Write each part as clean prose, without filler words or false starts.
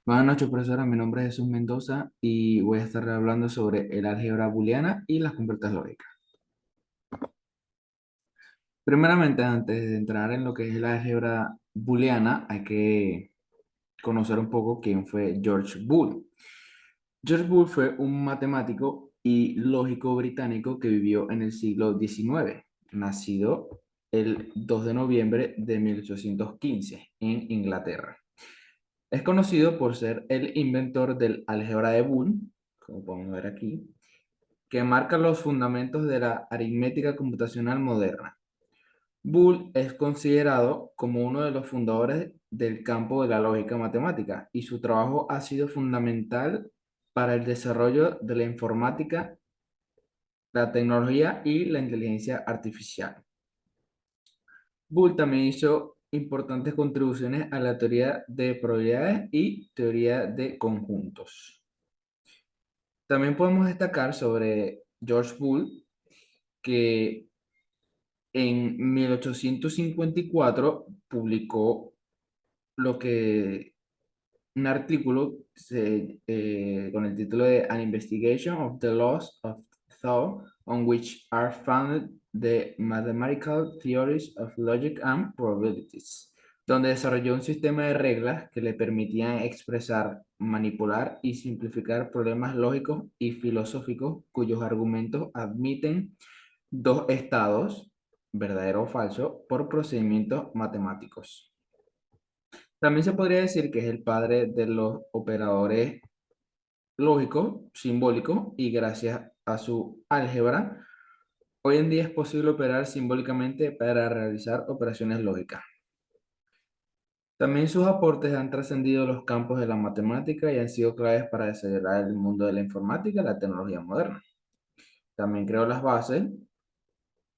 Buenas noches, profesora. Mi nombre es Jesús Mendoza y voy a estar hablando sobre el álgebra booleana y las compuertas lógicas. Primeramente, antes de entrar en lo que es la álgebra booleana, hay que conocer un poco quién fue George Boole. George Boole fue un matemático y lógico británico que vivió en el siglo XIX, nacido el 2 de noviembre de 1815 en Inglaterra. Es conocido por ser el inventor del álgebra de Boole, como podemos ver aquí, que marca los fundamentos de la aritmética computacional moderna. Boole es considerado como uno de los fundadores del campo de la lógica matemática y su trabajo ha sido fundamental para el desarrollo de la informática, la tecnología y la inteligencia artificial. Boole también hizo importantes contribuciones a la teoría de probabilidades y teoría de conjuntos. También podemos destacar sobre George Boole que en 1854 publicó lo que un artículo con el título de An Investigation of the Laws of Thought on which are founded the Mathematical Theories of Logic and Probabilities, donde desarrolló un sistema de reglas que le permitían expresar, manipular y simplificar problemas lógicos y filosóficos cuyos argumentos admiten dos estados, verdadero o falso, por procedimientos matemáticos. También se podría decir que es el padre de los operadores lógicos, simbólicos, y gracias a su álgebra, hoy en día es posible operar simbólicamente para realizar operaciones lógicas. También sus aportes han trascendido los campos de la matemática y han sido claves para desarrollar el mundo de la informática y la tecnología moderna. También creó las bases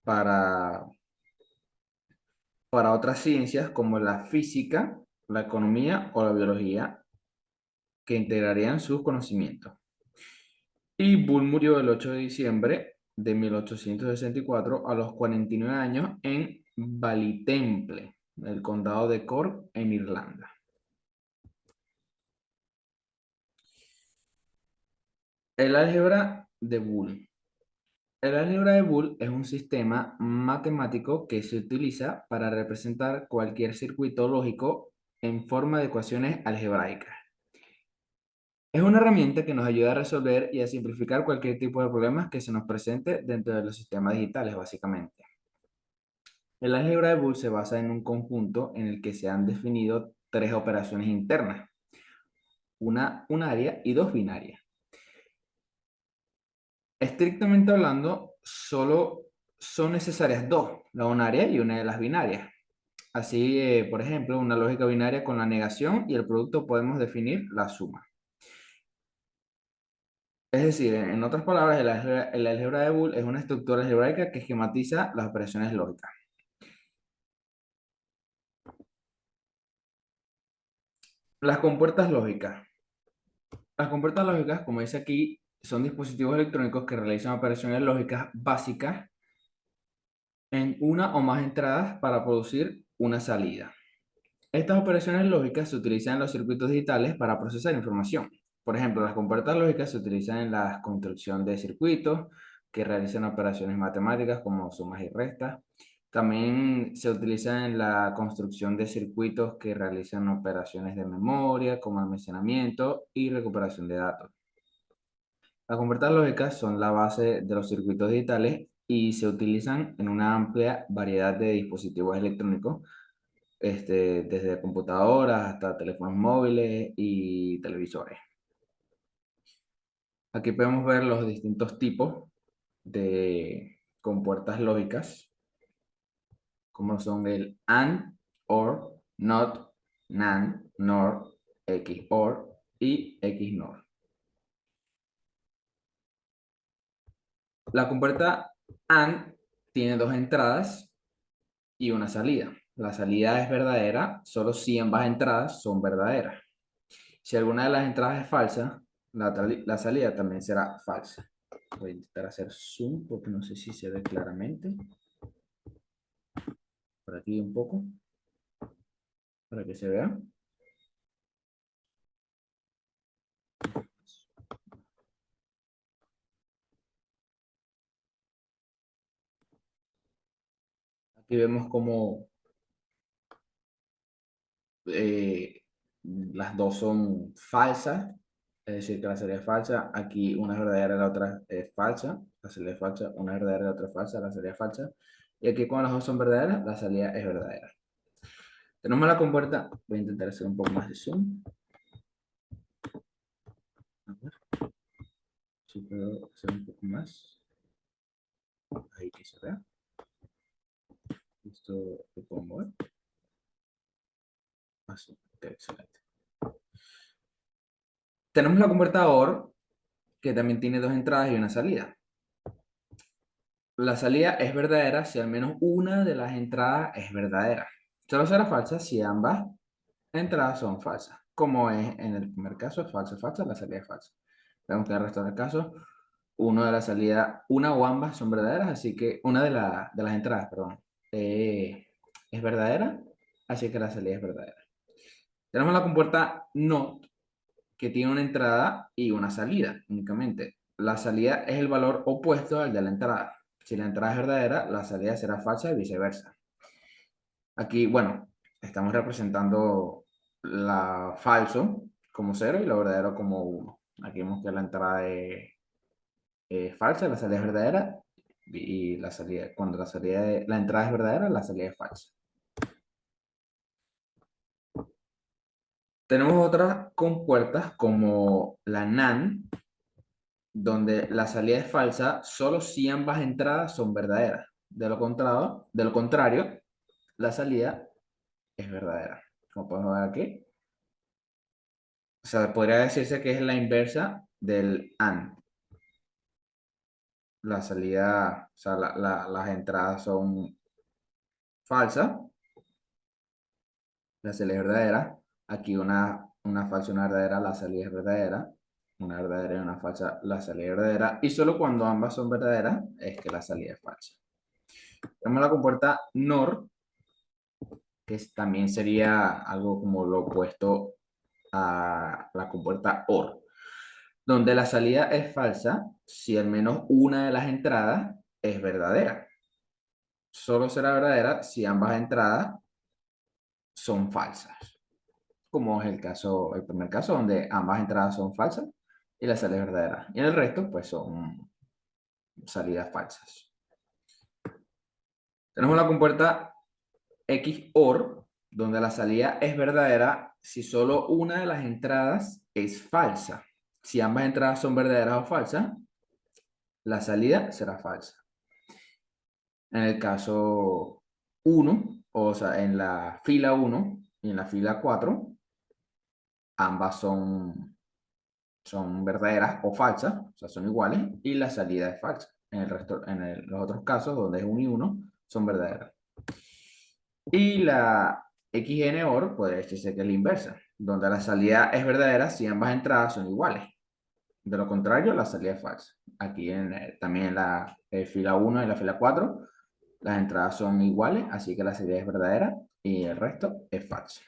para otras ciencias como la física, la economía o la biología, que integrarían sus conocimientos. Y Bull murió el 8 de diciembre de 1864 a los 49 años en Ballymena, el condado de Cork, en Irlanda. El álgebra de Boole. El álgebra de Boole es un sistema matemático que se utiliza para representar cualquier circuito lógico en forma de ecuaciones algebraicas. Es una herramienta que nos ayuda a resolver y a simplificar cualquier tipo de problemas que se nos presente dentro de los sistemas digitales, básicamente. El álgebra de Boole se basa en un conjunto en el que se han definido tres operaciones internas, una unaria y dos binarias. Estrictamente hablando, solo son necesarias dos, la unaria y una de las binarias. Así, por ejemplo, una lógica binaria con la negación y el producto podemos definir la suma. Es decir, en otras palabras, el álgebra de Boole es una estructura algebraica que esquematiza las operaciones lógicas. Las compuertas lógicas. Las compuertas lógicas, como dice aquí, son dispositivos electrónicos que realizan operaciones lógicas básicas en una o más entradas para producir una salida. Estas operaciones lógicas se utilizan en los circuitos digitales para procesar información. Por ejemplo, las compuertas lógicas se utilizan en la construcción de circuitos que realizan operaciones matemáticas como sumas y restas. También se utilizan en la construcción de circuitos que realizan operaciones de memoria como almacenamiento y recuperación de datos. Las compuertas lógicas son la base de los circuitos digitales y se utilizan en una amplia variedad de dispositivos electrónicos, desde computadoras hasta teléfonos móviles y televisores. Aquí podemos ver los distintos tipos de compuertas lógicas, como son el AND, OR, NOT, NAND, NOR, XOR y XNOR. La compuerta AND tiene dos entradas y una salida. La salida es verdadera, solo si ambas entradas son verdaderas. Si alguna de las entradas es falsa, la salida también será falsa. Voy a intentar hacer zoom porque no sé si se ve claramente. Por aquí un poco, para que se vea. Aquí vemos como eh, las dos son falsas, es decir, que la salida es falsa. Aquí una es verdadera y la otra es falsa. La salida es falsa, una es verdadera y la otra es falsa, la salida es falsa. Y aquí cuando las dos son verdaderas, la salida es verdadera. Tenemos la compuerta, voy a intentar hacer un poco más de zoom. A ver si puedo hacer un poco más. Ahí que se vea. Esto lo puedo mover. Así, ok, excelente. Tenemos la compuerta OR, que también tiene dos entradas y una salida. La salida es verdadera si al menos una de las entradas es verdadera. Solo será falsa si ambas entradas son falsas. Como es en el primer caso, es falso, falsa, la salida es falsa. Vemos que en el resto de los casos, uno de la salida, una o ambas son verdaderas, así que una de las entradas, perdón, es verdadera, así que la salida es verdadera. Tenemos la compuerta NOT, que tiene una entrada y una salida únicamente. La salida es el valor opuesto al de la entrada. Si la entrada es verdadera, la salida será falsa y viceversa. Aquí, bueno, estamos representando la falso como 0 y lo verdadero como 1. Aquí vemos que la entrada es falsa, la salida es verdadera y la salida, cuando la entrada es verdadera, la salida es falsa. Tenemos otras compuertas como la NAND, donde la salida es falsa solo si ambas entradas son verdaderas. De lo contrario, la salida es verdadera. Como podemos ver aquí. O sea, podría decirse que es la inversa del AND. La salida, o sea, las entradas son falsas, la salida es verdadera. Aquí una falsa y una verdadera, la salida es verdadera. Una verdadera y una falsa, la salida es verdadera. Y solo cuando ambas son verdaderas es que la salida es falsa. Tenemos la compuerta NOR, que también sería algo como lo opuesto a la compuerta OR, donde la salida es falsa si al menos una de las entradas es verdadera. Solo será verdadera si ambas entradas son falsas, como es el primer caso, donde ambas entradas son falsas y la salida es verdadera. Y en el resto, pues son salidas falsas. Tenemos la compuerta XOR, donde la salida es verdadera si solo una de las entradas es falsa. Si ambas entradas son verdaderas o falsas, la salida será falsa. En el caso 1, o sea, en la fila 1 y en la fila 4, ambas son verdaderas o falsas, o sea, son iguales, y la salida es falsa. En el resto, los otros casos, donde es 1 y 1, son verdaderas. Y la XNOR puede decirse que es la inversa, donde la salida es verdadera si ambas entradas son iguales. De lo contrario, la salida es falsa. Aquí también en la fila 1 y la fila 4, las entradas son iguales, así que la salida es verdadera y el resto es falso.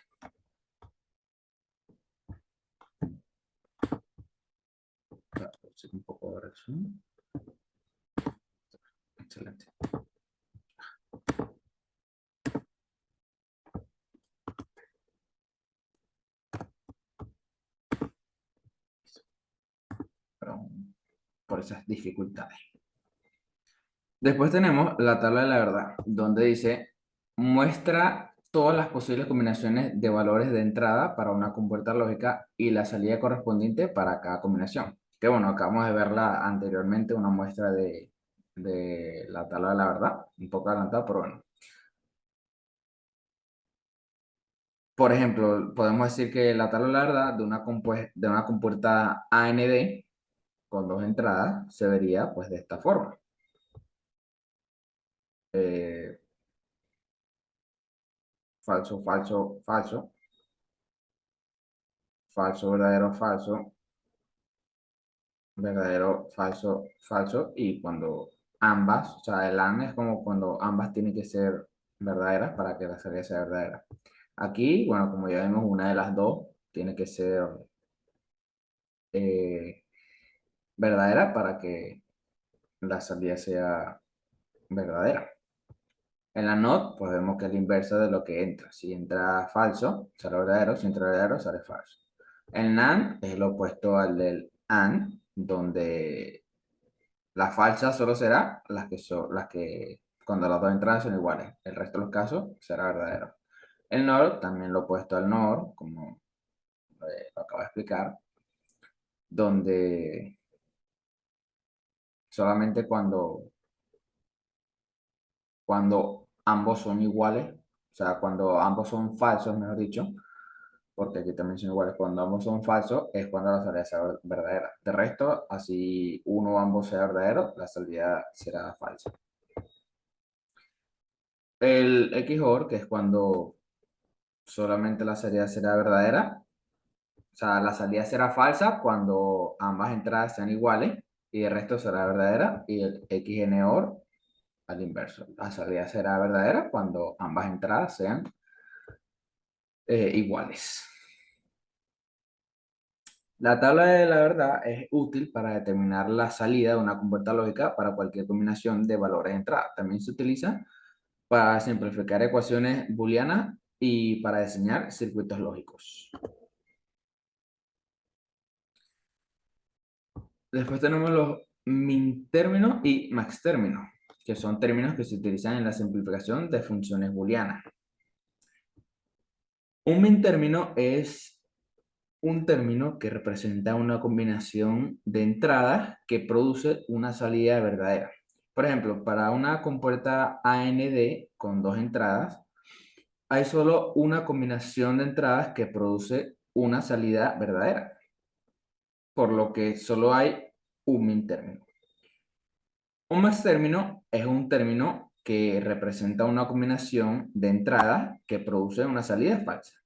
Un poco de resumen. Excelente. Perdón por esas dificultades. Después tenemos la tabla de la verdad, donde dice, muestra todas las posibles combinaciones de valores de entrada para una compuerta lógica y la salida correspondiente para cada combinación. Que bueno, acabamos de verla anteriormente, una muestra de la tabla de la verdad, un poco adelantada, pero bueno. Por ejemplo, podemos decir que la tabla de la verdad de una compuerta AND con dos entradas se vería pues de esta forma. Eh, falso, falso, falso, falso, verdadero, falso, verdadero, falso, falso, y cuando ambas, o sea, el AND es como cuando ambas tienen que ser verdaderas para que la salida sea verdadera. Aquí, bueno, como ya vemos, una de las dos tiene que ser eh, verdadera para que la salida sea verdadera. En la NOT, pues vemos que es la inversa de lo que entra. Si entra falso, será verdadero. Si entra verdadero, será falso. El NAND es lo opuesto al del AND, donde la falsa solo será las que cuando las dos entradas son iguales. El resto de los casos será verdadero. El NOR, también lo opuesto al NOR, como lo acabo de explicar, donde solamente cuando ambos son iguales, o sea, cuando ambos son falsos, mejor dicho, porque aquí también son iguales, cuando ambos son falsos es cuando la salida sea verdadera. De resto, así uno o ambos sea verdadero, la salida será falsa. El XOR, que es cuando solamente la salida será verdadera, o sea, la salida será falsa cuando ambas entradas sean iguales y el resto será verdadera, y el XNOR al inverso. La salida será verdadera cuando ambas entradas sean iguales. La tabla de la verdad es útil para determinar la salida de una compuerta lógica para cualquier combinación de valores de entrada. También se utiliza para simplificar ecuaciones booleanas y para diseñar circuitos lógicos. Después tenemos los min términos y max términos, que son términos que se utilizan en la simplificación de funciones booleanas. Un min término es un término que representa una combinación de entradas que produce una salida verdadera. Por ejemplo, para una compuerta AND con dos entradas, hay solo una combinación de entradas que produce una salida verdadera, por lo que solo hay un min término. Un max término es un término que representa una combinación de entradas que produce una salida falsa.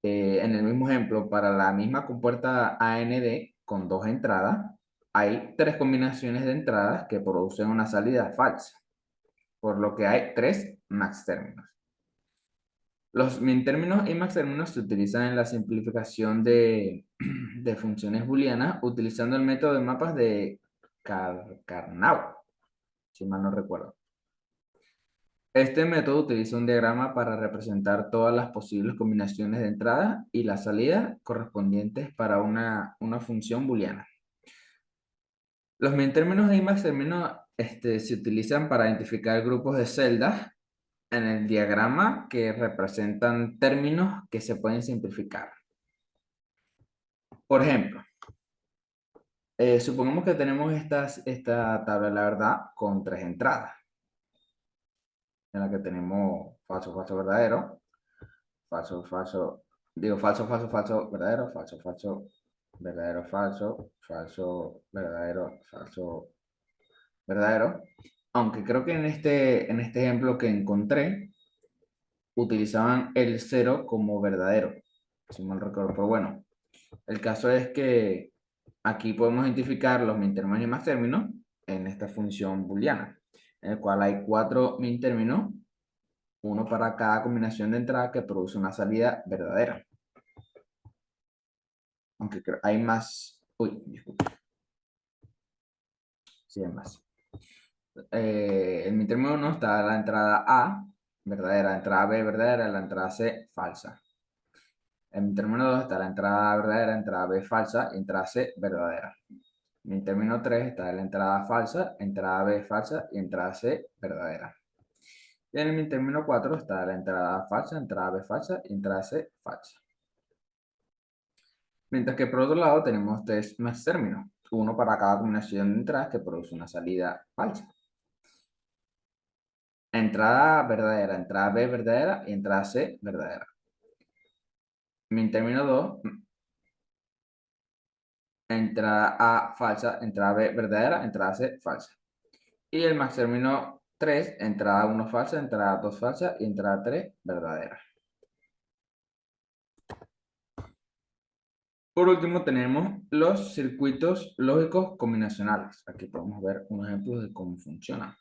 En el mismo ejemplo, para la misma compuerta AND con dos entradas, hay tres combinaciones de entradas que producen una salida falsa, por lo que hay tres max términos. Los min términos y max términos se utilizan en la simplificación de, de funciones booleanas utilizando el método de mapas de Karnaugh, si mal no recuerdo. Este método utiliza un diagrama para representar todas las posibles combinaciones de entrada y la salida correspondientes para una función booleana. Los min términos y max términos se utilizan para identificar grupos de celdas en el diagrama que representan términos que se pueden simplificar. Por ejemplo, supongamos que tenemos esta tabla de la verdad con tres entradas, en la que tenemos falso, falso, verdadero, falso, falso, digo falso, falso, falso, verdadero, falso, falso, verdadero, falso, falso, verdadero, falso, verdadero. Aunque creo que en este ejemplo que encontré, utilizaban el cero como verdadero, si mal recuerdo. Pero bueno, el caso es que aquí podemos identificar los min términos y max términos en esta función booleana, en el cual hay cuatro min términos, uno para cada combinación de entrada que produce una salida verdadera. Aunque hay más. Uy, disculpe. Sí, hay más. En mi término 1 está la entrada A, verdadera, la entrada B, verdadera, la entrada C, falsa. En mi término 2 está la entrada A verdadera, entrada B falsa y entrada C verdadera. En mi término 3 está la entrada falsa, entrada B falsa y entrada C verdadera. Y en mi término 4 está la entrada A falsa, entrada B falsa y entrada C falsa. Mientras que por otro lado tenemos tres más términos, uno para cada combinación de entradas que produce una salida falsa. Entrada verdadera, entrada B verdadera y entrada C verdadera. Min término 2, entrada A falsa, entrada B verdadera, entrada C falsa. Y el max término 3, entrada 1 falsa, entrada 2 falsa y entrada 3 verdadera. Por último tenemos los circuitos lógicos combinacionales. Aquí podemos ver un ejemplo de cómo funcionan.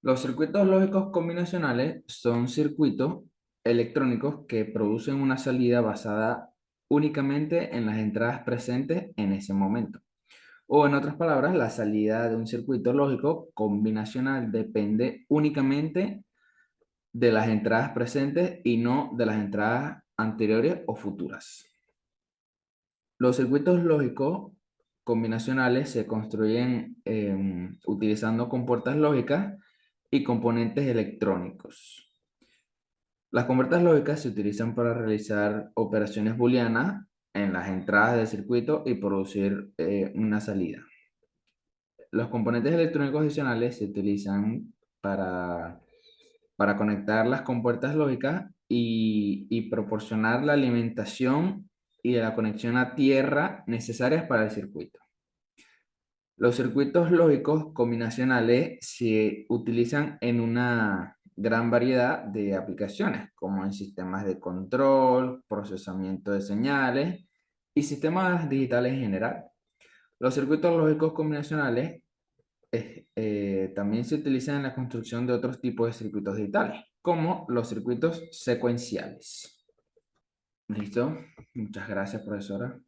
Los circuitos lógicos combinacionales son circuitos electrónicos que producen una salida basada únicamente en las entradas presentes en ese momento. O en otras palabras, la salida de un circuito lógico combinacional depende únicamente de las entradas presentes y no de las entradas anteriores o futuras. Los circuitos lógicos combinacionales se construyen utilizando compuertas lógicas y componentes electrónicos. Las compuertas lógicas se utilizan para realizar operaciones booleanas en las entradas del circuito y producir una salida. Los componentes electrónicos adicionales se utilizan para, para conectar las compuertas lógicas y proporcionar la alimentación y la conexión a tierra necesarias para el circuito. Los circuitos lógicos combinacionales se utilizan en una gran variedad de aplicaciones, como en sistemas de control, procesamiento de señales y sistemas digitales en general. Los circuitos lógicos combinacionales también se utilizan en la construcción de otros tipos de circuitos digitales, como los circuitos secuenciales. ¿Listo? Muchas gracias, profesora.